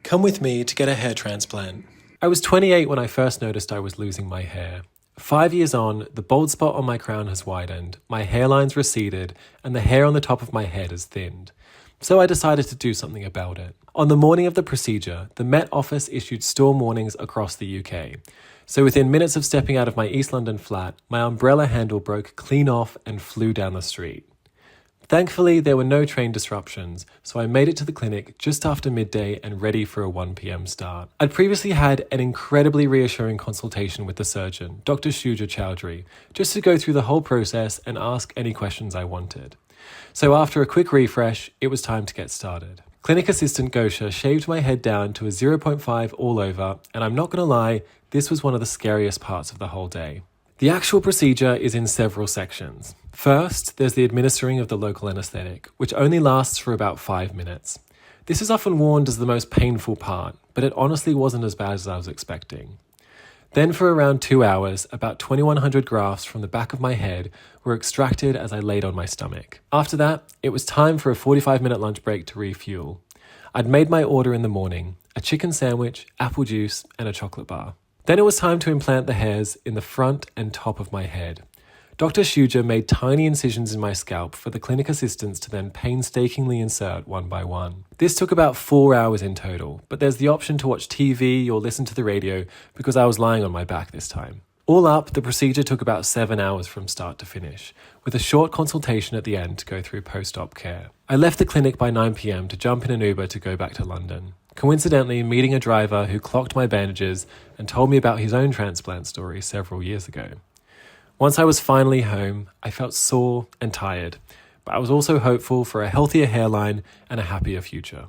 Come with me to get a hair transplant. I was 28 when I first noticed I was losing my hair. 5 years on, the bald spot on my crown has widened, my hairline's receded, and the hair on the top of my head has thinned. So I decided to do something about it. On the morning of the procedure, the Met Office issued storm warnings across the UK. So within minutes of stepping out of my East London flat, my umbrella handle broke clean off and flew down the street. Thankfully, there were no train disruptions, so I made it to the clinic just after midday and ready for a 1 p.m. start. I'd previously had an incredibly reassuring consultation with the surgeon, Dr. Shuja Chowdhury, just to go through the whole process and ask any questions I wanted. So after a quick refresh, it was time to get started. Clinic assistant Gosha shaved my head down to a 0.5 all over, and I'm not going to lie, this was one of the scariest parts of the whole day. The actual procedure is in several sections. First, there's the administering of the local anaesthetic, which only lasts for about 5 minutes. This is often warned as the most painful part, but it honestly wasn't as bad as I was expecting. Then for around 2 hours, about 2,100 grafts from the back of my head were extracted as I laid on my stomach. After that, it was time for a 45-minute lunch break to refuel. I'd made my order in the morning, a chicken sandwich, apple juice, and a chocolate bar. Then it was time to implant the hairs in the front and top of my head. Dr. Shuja made tiny incisions in my scalp for the clinic assistants to then painstakingly insert one by one. This took about 4 hours in total, but there's the option to watch TV or listen to the radio because I was lying on my back this time. All up, the procedure took about 7 hours from start to finish, with a short consultation at the end to go through post-op care. I left the clinic by 9 p.m. to jump in an Uber to go back to London. Coincidentally, meeting a driver who clocked my bandages and told me about his own transplant story several years ago. Once I was finally home, I felt sore and tired, but I was also hopeful for a healthier hairline and a happier future.